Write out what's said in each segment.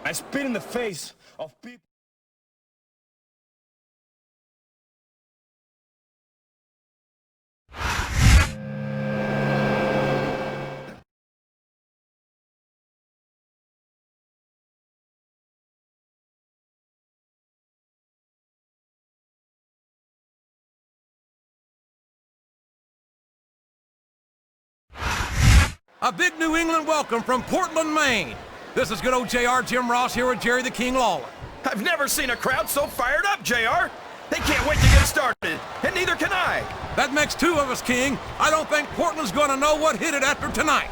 I spit in the face of people. A big New England welcome from Portland, Maine. This is good old JR Jim Ross here with Jerry the King Lawler. I've never seen a crowd so fired up, JR. They can't wait to get started, and neither can I. That makes two of us, King. I don't think Portland's going to know what hit it after tonight.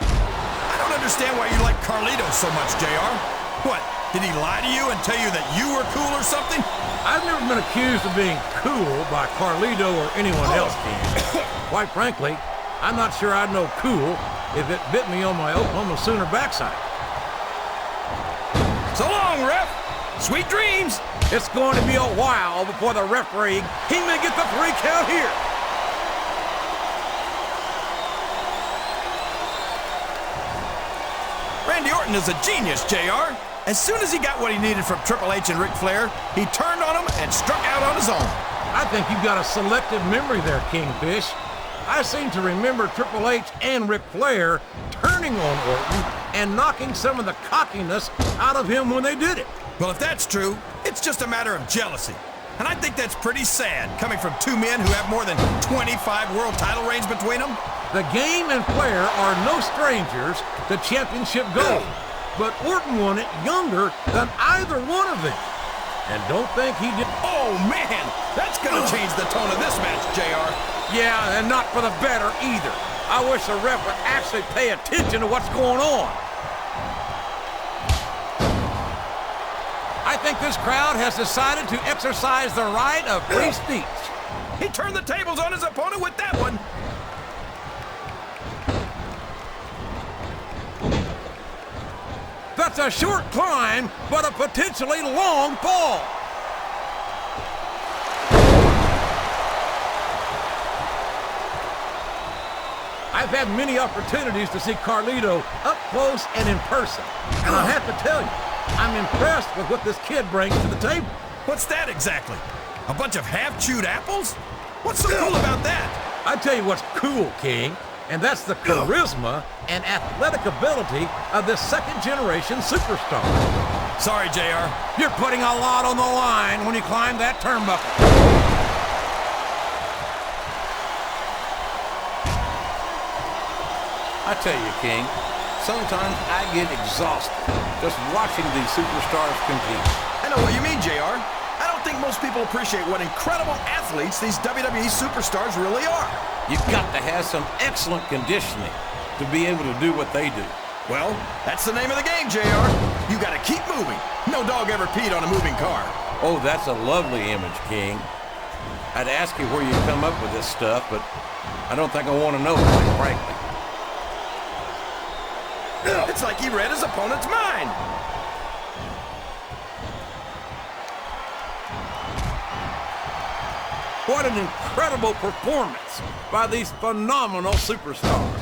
I don't understand why you like Carlito so much, JR. What, did he lie to you and tell you that you were cool or something? I've never been accused of being cool by Carlito or anyone else, King. Quite frankly, I'm not sure I'd know cool if it bit me on my Oklahoma Sooner backside. So long, ref. Sweet dreams. It's going to be a while before the referee, he may get the 3 count here. Randy Orton is a genius, JR. As soon as he got what he needed from Triple H and Ric Flair, he turned on him and struck out on his own. I think you've got a selective memory there, Kingfish. I seem to remember Triple H and Ric Flair turning on Orton and knocking some of the cockiness out of him when they did it. Well, if that's true, it's just a matter of jealousy. And I think that's pretty sad, coming from two men who have more than 25 world title reigns between them. The game and Flair are no strangers to championship gold. But Orton won it younger than either one of them. And don't think he did. Oh, man! That's gonna change the tone of this match, JR. Yeah, and not for the better either. I wish the ref would actually pay attention to what's going on. I think this crowd has decided to exercise the right of free speech. He turned the tables on his opponent with that one. That's a short climb, but a potentially long fall. I've had many opportunities to see Carlito up close and in person. And I have to tell you, I'm impressed with what this kid brings to the table. What's that exactly? A bunch of half-chewed apples? What's so cool about that? I tell you what's cool, King. And that's the charisma and athletic ability of this second-generation superstar. Sorry, JR. You're putting a lot on the line when you climb that turnbuckle. I tell you, King, sometimes I get exhausted just watching these superstars compete. I know what you mean, JR. I don't think most people appreciate what incredible athletes these WWE superstars really are. You've got to have some excellent conditioning to be able to do what they do. Well, that's the name of the game, JR. You got to keep moving. No dog ever peed on a moving car. Oh, that's a lovely image, King. I'd ask you where you come up with this stuff, but I don't think I want to know, quite frankly. It's like he read his opponent's mind. What an incredible performance by these phenomenal superstars.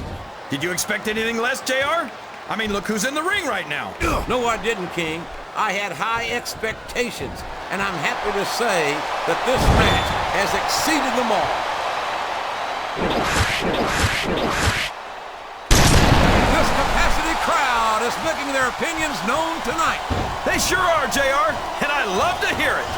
Did you expect anything less, JR? I mean, look who's in the ring right now. No, I didn't, King. I had high expectations, and I'm happy to say that this match has exceeded them all. This capacity crowd is making their opinions known tonight. They sure are, JR, and I love to hear it.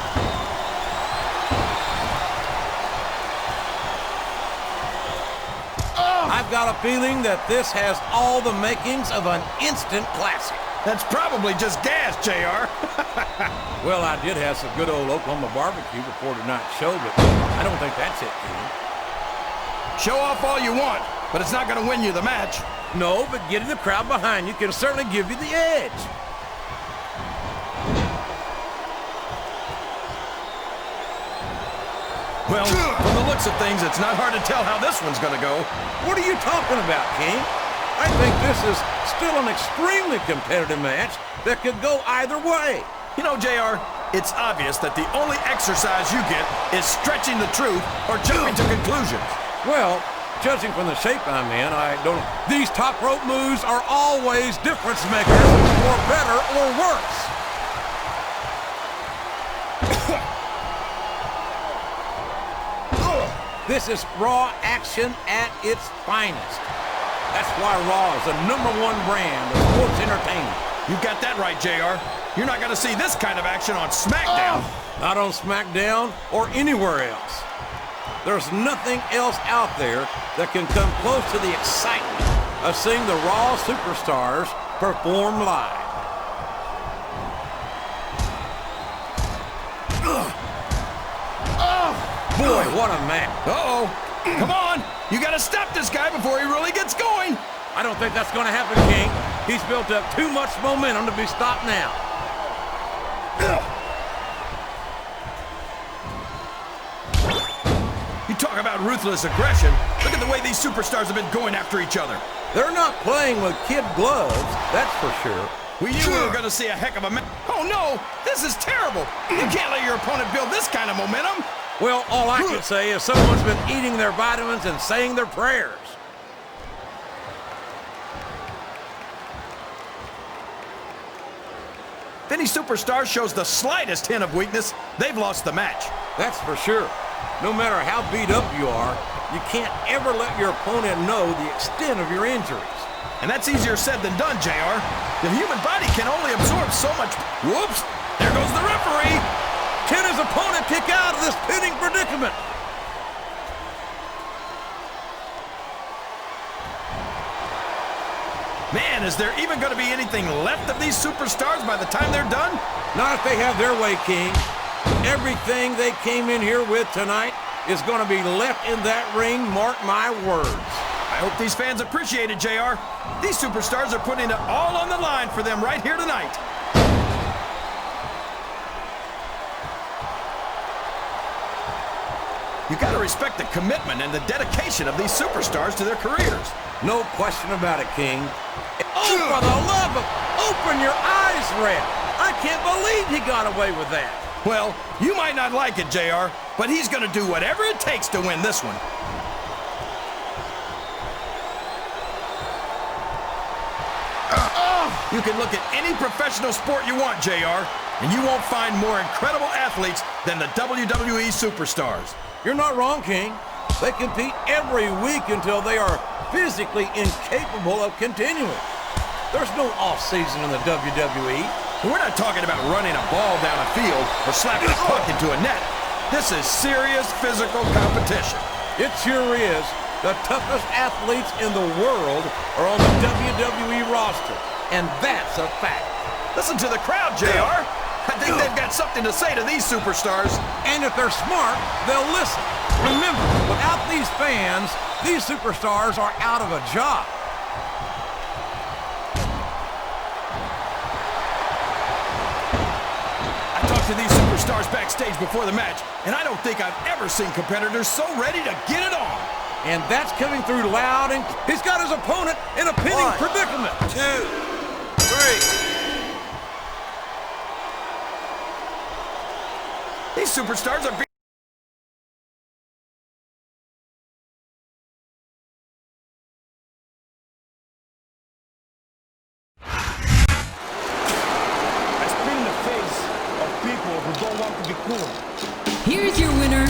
I've got a feeling that this has all the makings of an instant classic. That's probably just gas, JR. Well, I did have some good old Oklahoma barbecue before tonight's show, but I don't think that's it, King. Show off all you want, but it's not going to win you the match. No, but getting the crowd behind you can certainly give you the edge. Well, from the looks of things, it's not hard to tell how this one's going to go. What are you talking about, King? I think this is still an extremely competitive match that could go either way. You know, JR, it's obvious that the only exercise you get is stretching the truth or jumping to conclusions. Well, Judging from the shape I'm in, I don't know. These top rope moves are always difference makers, for better or worse. This is Raw action at its finest. That's why Raw is the #1 brand of sports entertainment. You got that right, JR. You're not going to see this kind of action on Smackdown. Not on Smackdown or anywhere else. There's nothing else out there that can come close to the excitement of seeing the Raw superstars perform live. Boy, what a match. Uh-oh. Come on. You got to stop this guy before he really gets going. I don't think that's going to happen, King. He's built up too much momentum to be stopped now. You talk about ruthless aggression. Look at the way these superstars have been going after each other. They're not playing with kid gloves, that's for sure. We knew we were going to see a heck of a match. Oh, no. This is terrible. You can't let your opponent build this kind of momentum. Well, all I can say is someone's been eating their vitamins and saying their prayers. If any superstar shows the slightest hint of weakness, they've lost the match. That's for sure. No matter how beat up you are, you can't ever let your opponent know the extent of your injuries. And that's easier said than done, JR. The human body can only absorb so much. Whoops! There goes the referee! Can his opponent kick out of this pinning predicament? Man, is there even going to be anything left of these superstars by the time they're done? Not if they have their way, King. Everything they came in here with tonight is going to be left in that ring, mark my words. I hope these fans appreciate it, JR. These superstars are putting it all on the line for them right here tonight. You got to respect the commitment and the dedication of these superstars to their careers. No question about it, King. Oh, for the love of... Open your eyes, Red. I can't believe he got away with that. Well, you might not like it, JR, but he's going to do whatever it takes to win this one. You can look at any professional sport you want, JR, and you won't find more incredible athletes than the WWE superstars. You're not wrong, King. They compete every week until they are physically incapable of continuing. There's no off-season in the WWE. We're not talking about running a ball down a field or slapping a puck into a net. This is serious physical competition. It sure is. The toughest athletes in the world are on the WWE roster, and that's a fact. Listen to the crowd, JR. I think they've got something to say to these superstars. And if they're smart, they'll listen. Remember, without these fans, these superstars are out of a job. I talked to these superstars backstage before the match, and I don't think I've ever seen competitors so ready to get it on. And that's coming through loud, and he's got his opponent in a pinning predicament. 2, 3. These superstars are I spin in the face of people who don't want to be cool. Here's your winner,